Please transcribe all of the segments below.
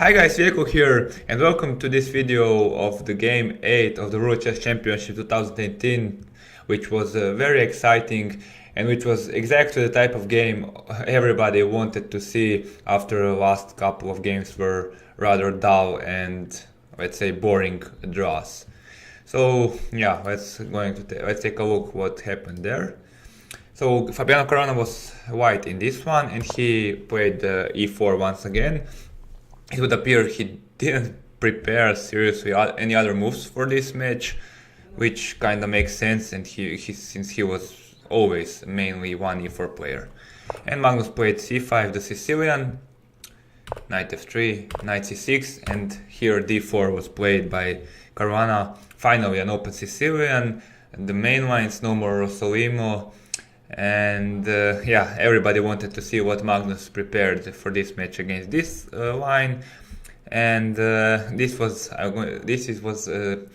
Hi guys, Veko here, and welcome to this video of the Game 8 of the World Chess Championship 2018, which was very exciting and which was exactly the type of game everybody wanted to see after the last couple of games were rather dull and, let's say, boring draws. So yeah, let's take a look what happened there. So Fabiano Caruana was white in this one, and he played e4 once again. It would appear he didn't prepare seriously any other moves for this match, which kind of makes sense, and since he was always mainly one e4 player. And Magnus played c5, the Sicilian, knight f3, knight c6, and here d4 was played by Caruana. Finally an open Sicilian, the main lines, no more Rossolimo. And yeah, everybody wanted to see what Magnus prepared for this match against this line, and this was Sopiko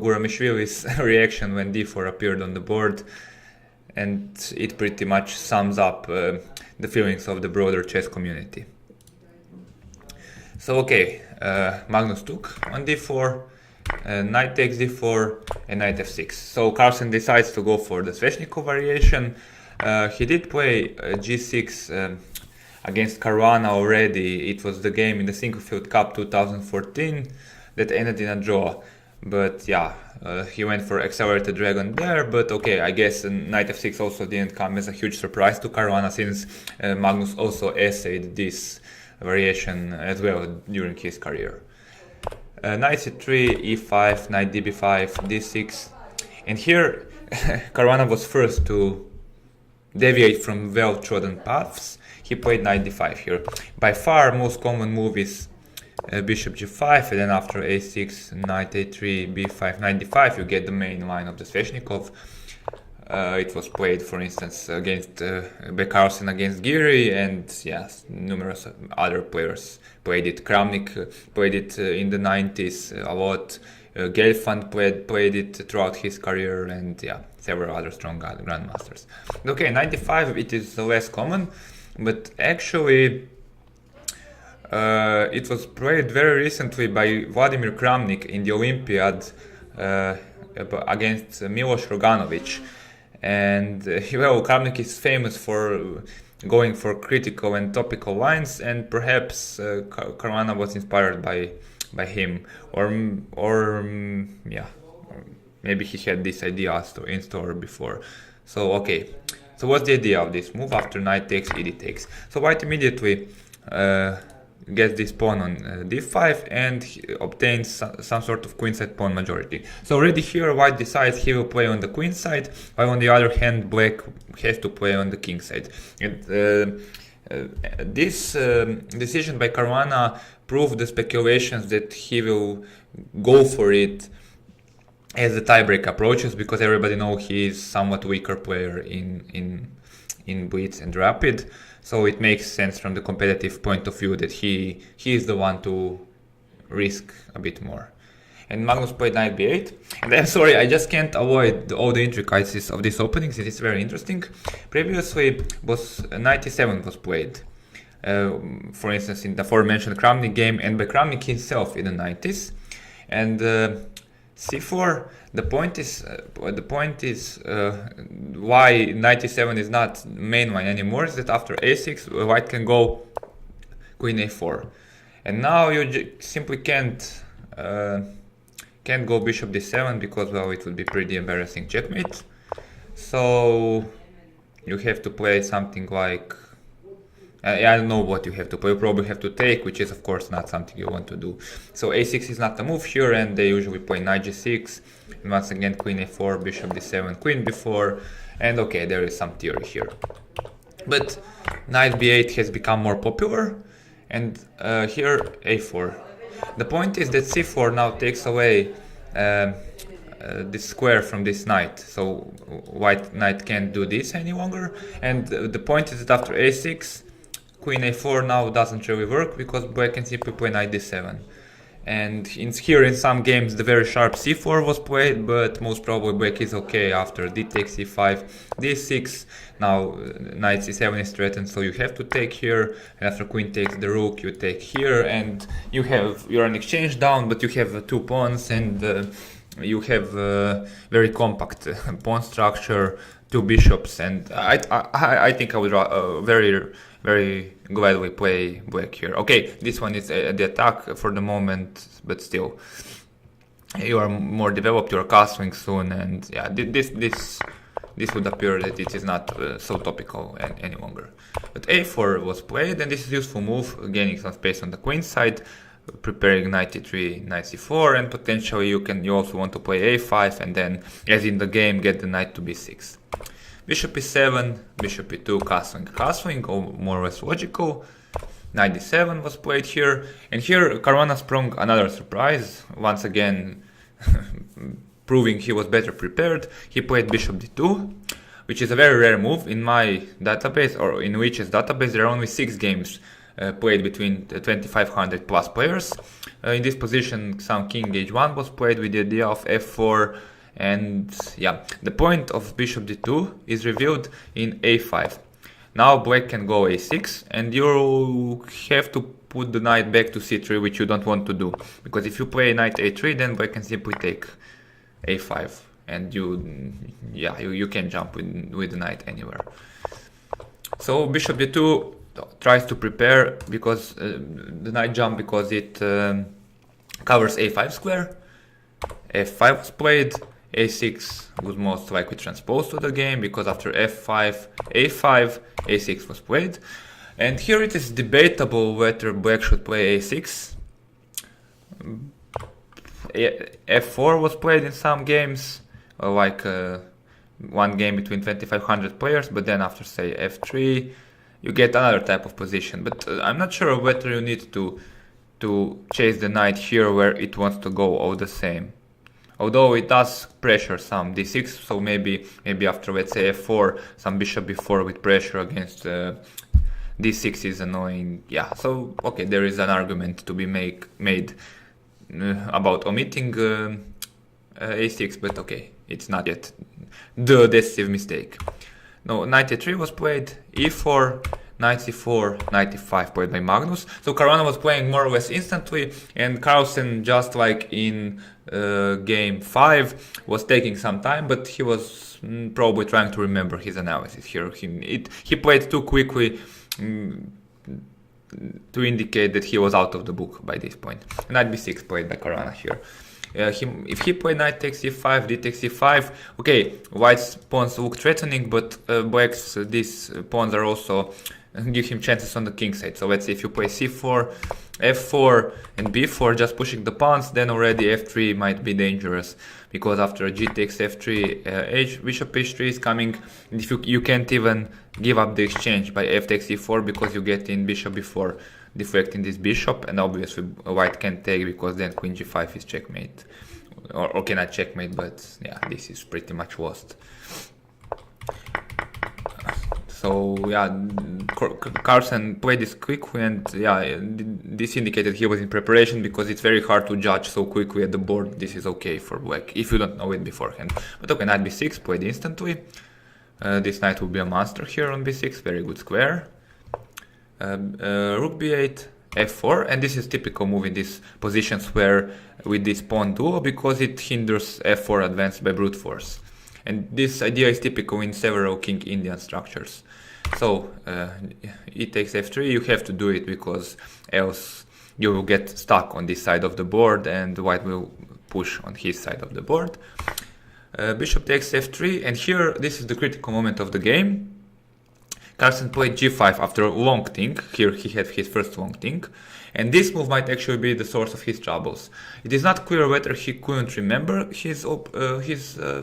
Guramishvili's reaction when d4 appeared on the board, and it pretty much sums up the feelings of the broader chess community. So okay, Magnus took on d4. Knight takes d4 and knight f6. So Carlsen decides to go for the Sveshnikov variation. He did play g6 against Caruana already. It was the game in the Sinquefield Cup 2014 that ended in a draw. But yeah, he went for accelerated dragon there. But okay, I guess knight f6 also didn't come as a huge surprise to Caruana, since Magnus also essayed this variation as well during his career. Knight c3, e5, knight db5, d6, and here Caruana was first to deviate from well-trodden paths. He played knight d5 here. By far most common move is bishop g5, and then after a6, knight a3, b5, knight d5, you get the main line of the Sveshnikov. It was played, for instance, against Carlsen against Giri, and yes, numerous other players played it. Kramnik played it in the 90s a lot. Gelfand played it throughout his career, and yeah, several other strong grandmasters. Okay, 95, it is less common, but actually it was played very recently by Vladimir Kramnik in the Olympiad against Miloš Roganović. And well, Kramnik is famous for going for critical and topical lines, and perhaps Caruana was inspired by him, or yeah, or maybe he had this idea in store before. So okay, so what's the idea of this move? After knight takes, ed takes. So white immediately gets this pawn on d5 and obtains some sort of queenside pawn majority. So already here white decides he will play on the queen side, while on the other hand black has to play on the king side. And this decision by Caruana proved the speculations that he will go for it as the tiebreak approaches, because everybody knows he is somewhat weaker player in blitz and rapid. So it makes sense from the competitive point of view that he is the one to risk a bit more. And Magnus played knight b8. And I'm sorry, I just can't avoid all the intricacies of this opening, since it's very interesting. Previously, knight e7 was played. For instance, in the aforementioned Kramnik game, and by Kramnik himself in the 90s. And c4. The point is why knight e7 is not main line anymore is that after a6 white can go queen a4, and now you simply can't go bishop d7, because well, it would be pretty embarrassing checkmate. So you have to play something like I don't know what you have to play. You probably have to take, which is of course not something you want to do. So a6 is not the move here, and they usually play knight g6, and once again queen a4, bishop d7, queen b4, and okay, there is some theory here. But knight b8 has become more popular, and here a4. The point is that c4 now takes away this square from this knight, so white knight can't do this any longer, and the point is that after a6, queen a4 now doesn't really work, because black can simply play knight d7. And here in some games the very sharp c4 was played, but most probably black is okay after d takes e5, d6. Now knight c7 is threatened, so you have to take here, and after queen takes the rook you take here, and you're an exchange down, but you have two pawns, and you have very compact pawn structure, two bishops, and I think I would very gladly play black here. Okay, this one is the attack for the moment, but still, you are more developed, you are castling soon, and yeah, this would appear that it is not so topical any longer. But a4 was played, and this is a useful move, gaining some space on the queen side, preparing knight e3, knight c4, and potentially you also want to play a5, and then, as in the game, get the knight to b6. Bishop e7, bishop e2, castling, or more or less logical. Knight d7 was played here, and here Caruana sprung another surprise, once again proving he was better prepared. He played bishop d2, which is a very rare move in my database, or in Witch's database. There are only 6 games played between 2500 plus players. In this position, some king h1 was played with the idea of f4, and yeah, the point of bishop d2 is revealed in a5. Now black can go a6, and you have to put the knight back to c3, which you don't want to do, because if you play knight a3, then black can simply take a5, and you can jump with the knight anywhere. So bishop d2 tries to prepare because the knight jump, because it covers a5 square. f5 was played. a6 was most likely transposed to the game, because after f5, a5, a6 was played. And here it is debatable whether black should play a6. f4 was played in some games, like one game between 2500 players, but then after, say, f3, you get another type of position. But I'm not sure whether you need to chase the knight here where it wants to go all the same. Although it does pressure some d6, so maybe after, let's say, f4, some bishop b4 with pressure against d6 is annoying. Yeah, so okay, there is an argument to be made about omitting a6, but okay, it's not yet the decisive mistake. No, knight e3 was played, e4, knight c4, knight e5 played by Magnus. So Caruana was playing more or less instantly, and Carlsen, just like in game 5, was taking some time, but he was probably trying to remember his analysis here. He played too quickly to indicate that he was out of the book by this point. Knight b6 played by Caruana here. If he played knight takes e5, d takes e5, okay, white's pawns look threatening, but black's these pawns are also give him chances on the king side. So let's say if you play c4, f4 and b4, just pushing the pawns, then already f3 might be dangerous, because after g takes f3, bishop h3 is coming, and if you can't even give up the exchange by f takes e4, because you get in bishop b4 deflecting this bishop, and obviously white can't take, because then queen g5 is checkmate, or cannot checkmate, but yeah, this is pretty much lost. So yeah, Carlsen played this quickly, and yeah, this indicated he was in preparation, because it's very hard to judge so quickly at the board. This is okay for black if you don't know it beforehand. But okay, knight b6 played instantly. This knight will be a monster here on b6, very good square. Rook b8, f4, and this is typical move in these positions where with this pawn duo, because it hinders f4 advance by brute force. And this idea is typical in several King Indian structures. So e takes f3, you have to do it, because else you will get stuck on this side of the board and white will push on his side of the board. Bishop takes f3, and here this is the critical moment of the game. Carlsen played g5 after a long think. Here he had his first long think, and this move might actually be the source of his troubles. It is not clear whether he couldn't remember his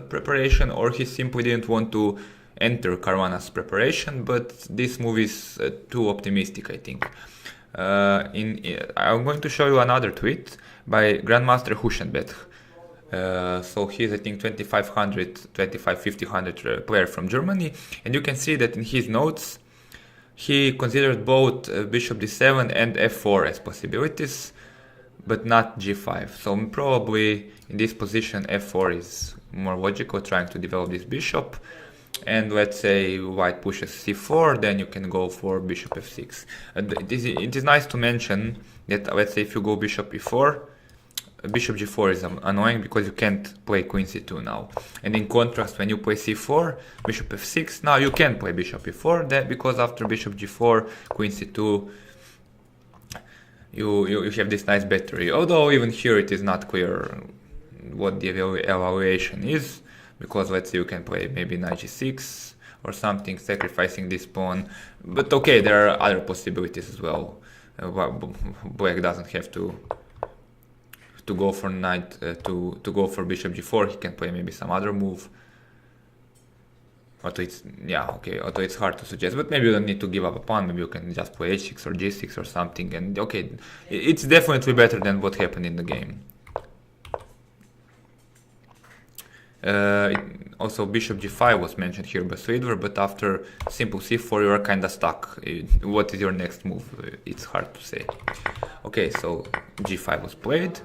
preparation, or he simply didn't want to enter Caruana's preparation, but this move is too optimistic, I think. I'm going to show you another tweet by Grandmaster Huschenbeth. So he's, I think, 2500 player from Germany, and you can see that in his notes he considered both bishop d7 and f4 as possibilities, but not g5. So probably in this position f4 is more logical, trying to develop this bishop. And let's say white pushes c4, then you can go for bishop f6. It is nice to mention that, let's say if you go bishop e4, bishop g4 is annoying because you can't play queen c2 now. And in contrast, when you play c4, bishop f6, now you can play bishop e4, that because after bishop g4, queen c2, you have this nice battery. Although even here it is not clear what the evaluation is, because let's say you can play maybe knight g6 or something, sacrificing this pawn. But okay, there are other possibilities as well. Black doesn't have to go for knight to go for bishop g4. He can play maybe some other move. Although it's, yeah, okay, although it's hard to suggest, but maybe you don't need to give up a pawn. Maybe you can just play h6 or g6 or something. And okay, it's definitely better than what happened in the game. Also bishop g5 was mentioned here by Sweedler, but after simple c4 you are kinda stuck. What is your next move? It's hard to say. Okay, so g5 was played,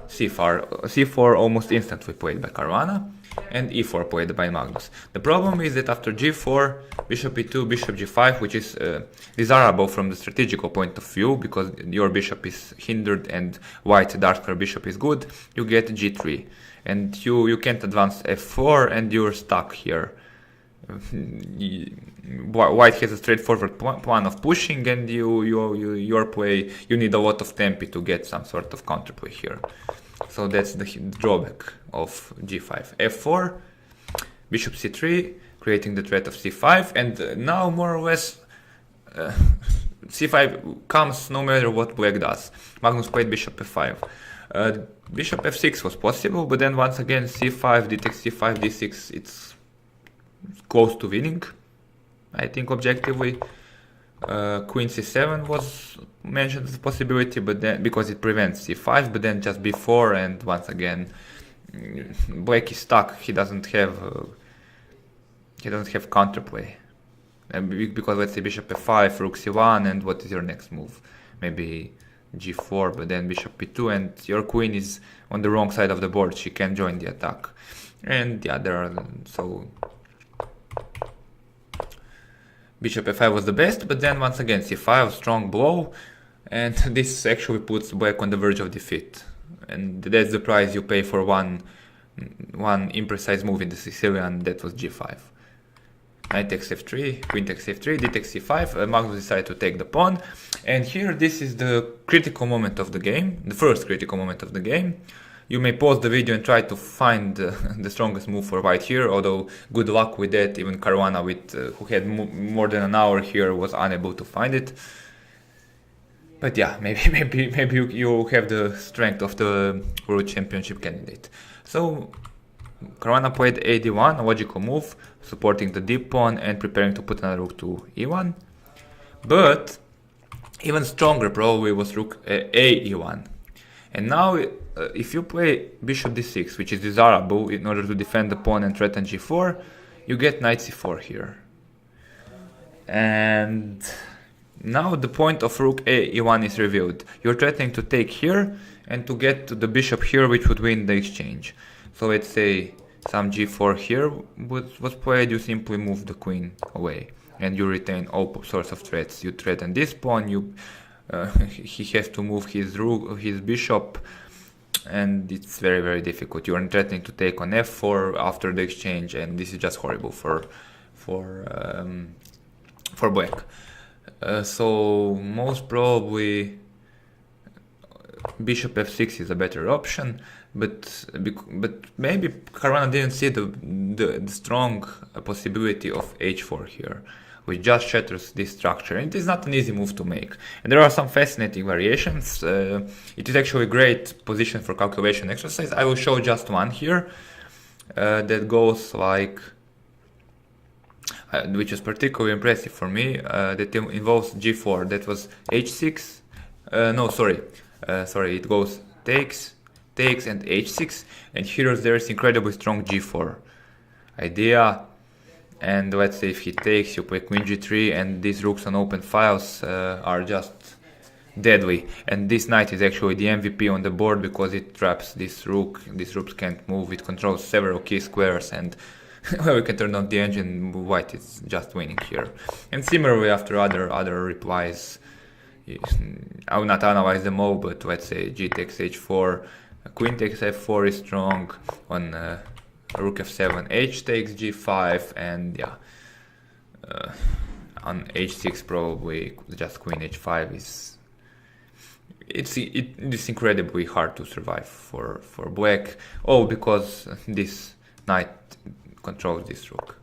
c4 almost instantly played by Caruana, and e4 played by Magnus. The problem is that after g4, bishop e2, bishop g5, which is desirable from the strategical point of view, because your bishop is hindered and white darker bishop is good, you get g3. And you can't advance f4 and you're stuck here. White has a straightforward plan of pushing, and your play, you need a lot of tempi to get some sort of counterplay here. So that's the drawback of g5. f4, bishop c3, creating the threat of c5, and now more or less c5 comes no matter what black does. Magnus played bishop f5. Bishop f6 was possible, but then once again c5, d takes c5, d6, it's close to winning, I think, objectively. Queen c7 was mentioned as a possibility, but then because it prevents c5, but then just before, and once again black is stuck. He doesn't have counterplay, because let's say bishop f5, rook c1, and what is your next move? Maybe g4, but then bishop p2, and your queen is on the wrong side of the board. She can join the attack. And yeah, so bishop f5 was the best, but then once again c5, strong blow, and this actually puts black on the verge of defeat. And that's the price you pay for one imprecise move in the Sicilian. That was g5. Knight takes f3, queen takes f3, d takes c5, Magnus decided to take the pawn, and here this is the critical moment of the game, the first critical moment of the game. You may pause the video and try to find the strongest move for white here, although good luck with that. Even Caruana, who had more than an hour here, was unable to find it. But yeah, maybe you have the strength of the World Championship candidate. So Caruana played ad1, a logical move, supporting the deep pawn and preparing to put another rook to e1. But even stronger probably was rook e1. And now if you play bishop d6, which is desirable in order to defend the pawn and threaten g4, you get knight c4 here. And now the point of rook e1 is revealed. You're threatening to take here and to get to the bishop here, which would win the exchange. So let's say some g4 here was played, you simply move the queen away and you retain all sorts of threats. You threaten this pawn, he has to move his bishop, and it's very, very difficult. You are threatening to take on f4 after the exchange, and this is just horrible for black. So most probably bishop f6 is a better option, but maybe Caruana didn't see the strong possibility of h4 here, which just shatters this structure. And it is not an easy move to make. And there are some fascinating variations. It is actually a great position for calculation exercise. I will show just one here that goes like, which is particularly impressive for me, that involves g4. That was h6. It goes takes, and h6, and here there is incredibly strong g4 idea. And let's say if he takes, you play queen g3, and these rooks on open files are just deadly. And this knight is actually the MVP on the board because it traps this rook. This rook can't move. It controls several key squares, and well, we can turn off the engine. White is just winning here. And similarly, after other replies, I will not analyze them all, but let's say g takes h4, queen takes f4 is strong. On rook f7, h takes g5, and yeah, on h6 probably just queen h5 is it's incredibly hard to survive for black, all because this knight controls this rook.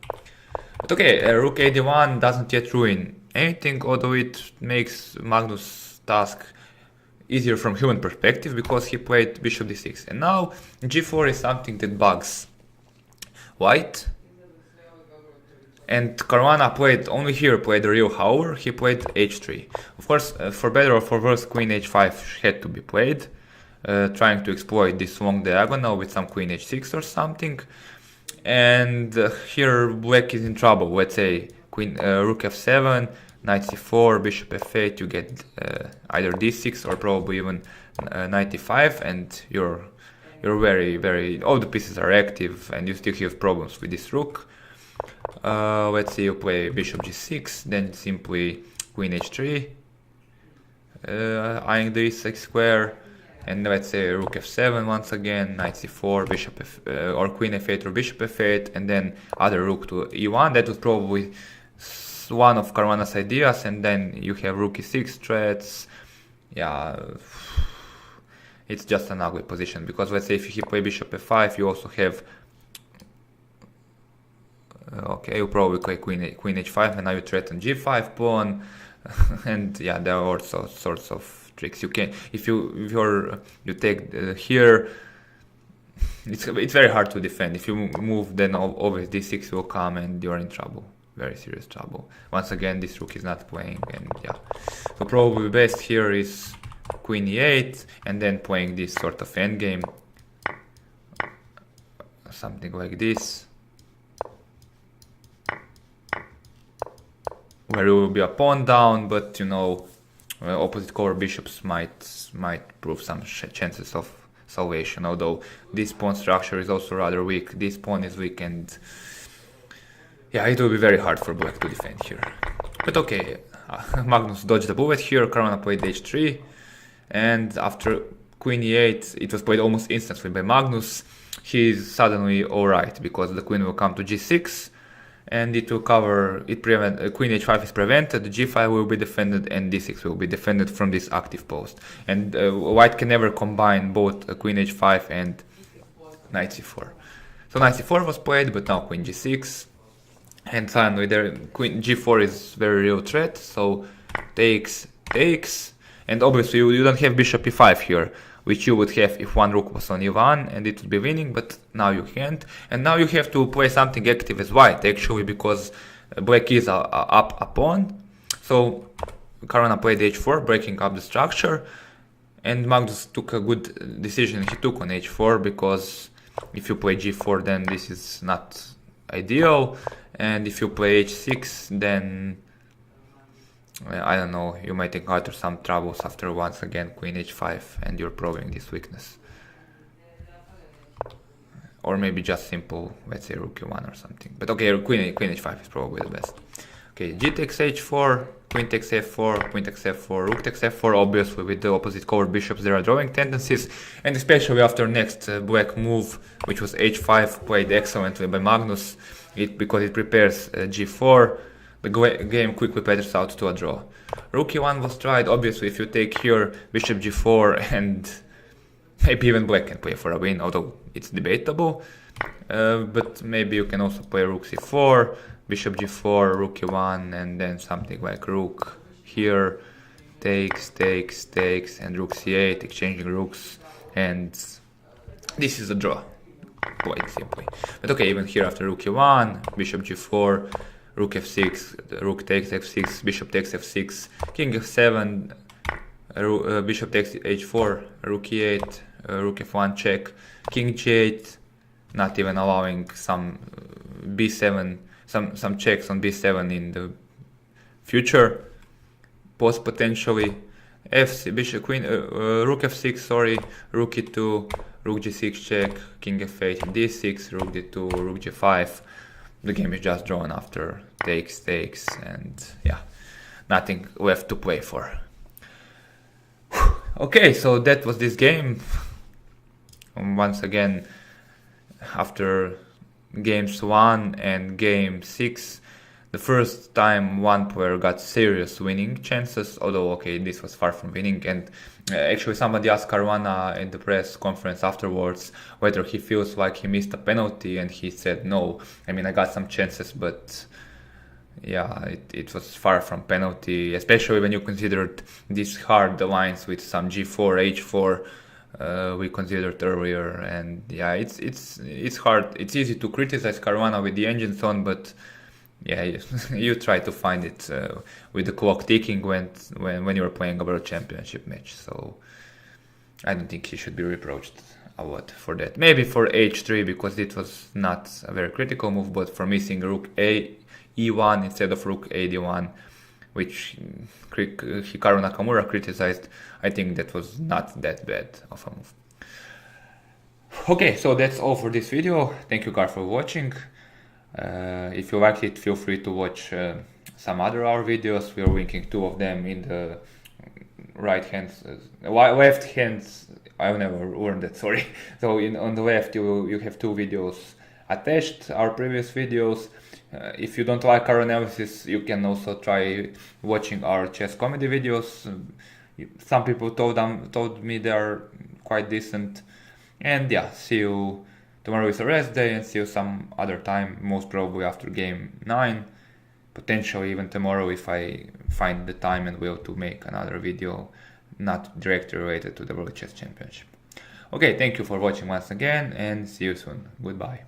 But okay, rook a1 doesn't yet ruin anything, although it makes Magnus' task easier from human perspective because he played bishop d6. And now g4 is something that bugs white. And Caruana played the real hour. He played h3. Of course, for better or for worse, queen h5 had to be played, trying to exploit this long diagonal with some queen h6 or something. And here black is in trouble. Let's say rook f7, knight c4, bishop f8. You get either d6 or probably even knight e5, and you're very all the pieces are active, and you still have problems with this rook. Let's say you play bishop g6, then simply queen h3, eyeing the e6 square, and let's say rook f7 once again, knight c4, bishop or queen f8 or bishop f8, and then other rook to e1. That was probably one of Caruana's ideas, and then you have rook e6 threats. Yeah, it's just an ugly position because let's say if you play bishop f5, you also have okay, you probably play queen h5, and now you threaten g5 pawn, and yeah, there are also sorts of tricks. You can, if you take here, it's very hard to defend. If you move, then always d6 will come, and you're in trouble, very serious trouble. Once again, this rook is not playing, and yeah, so probably best here is queen e8, and then playing this sort of endgame, something like this, where it will be a pawn down, but you know, opposite color bishops might prove some chances of salvation, although this pawn structure is also rather weak. This pawn is weak, and yeah, it will be very hard for black to defend here. But okay, Magnus dodged the bullet here. Caruana played h3, and after queen e8, it was played almost instantly by Magnus. He's suddenly alright because the queen will come to g6, and it will cover, queen h5 is prevented, g5 will be defended, and d6 will be defended from this active post. And white can never combine both queen h5 and knight c4. So knight c4 was played, but now queen g6, and suddenly queen g4 is very real threat, so takes, and obviously you don't have bishop e5 here, which you would have if one rook was on e1 and it would be winning, but now you can't. And now you have to play something active as white, actually, because black is up a pawn. So Caruana played h4, breaking up the structure, and Magnus took a good decision. He took on h4, because if you play g4, then this is not ideal, and if you play h6, then I don't know, you might encounter some troubles after once again queen h5 and you're proving this weakness. Or maybe just simple, let's say rook e1 or something. But okay, queen h5 is probably the best. Okay, g takes h4, queen takes f4, queen takes f4, rook takes f4. Obviously with the opposite colored bishops there are drawing tendencies, and especially after next black move, which was h5, played excellently by Magnus, because it prepares g4. The game quickly peters out to a draw. Rook e1 was tried. Obviously, if you take here bishop g4, and maybe even black can play for a win, although it's debatable. But maybe you can also play rook c4, bishop g4, rook e1, and then something like rook here, takes, and rook c8, exchanging rooks, and this is a draw, quite simply. But okay, even here after rook e1, bishop g4, rook f6, rook takes f6, bishop takes f6, king f7, bishop takes h4, rook e8, rook f1 check, king g8, not even allowing some b7, some checks on b7 in the future, post potentially. bishop, queen, rook f6, sorry, rook e2, rook g6 check, king f8, d6, rook d2, rook g5. The game is just drawn after takes, and yeah, nothing left to play for. Okay, so that was this game. Once again, after games 1 and game 6, the first time one player got serious winning chances, although okay, this was far from winning. And actually somebody asked Caruana in the press conference afterwards whether he feels like he missed a penalty, and he said no. I mean, I got some chances, but yeah, it was far from penalty, especially when you considered these hard lines with some g4, h4 we considered earlier. And yeah, it's hard. It's easy to criticize Caruana with the engines on, but yeah, you try to find it with the clock ticking when you're playing a world championship match. So I don't think he should be reproached a lot for that. Maybe for h3, because it was not a very critical move, but for missing rook e1 instead of rook a d1, which Hikaru Nakamura criticized, I think that was not that bad of a move. Okay, so that's all for this video. Thank you guys for watching. If you liked it, feel free to watch some other our videos. We are linking 2 of them in the left hand. I've never learned that, sorry. So on the left you have 2 videos attached, our previous videos. If you don't like our analysis, you can also try watching our chess comedy videos. Some people told me they are quite decent. And yeah, see you. Tomorrow is a rest day, and see you some other time, most probably after game 9. Potentially even tomorrow if I find the time and will to make another video not directly related to the World Chess Championship. Okay, thank you for watching once again, and see you soon. Goodbye.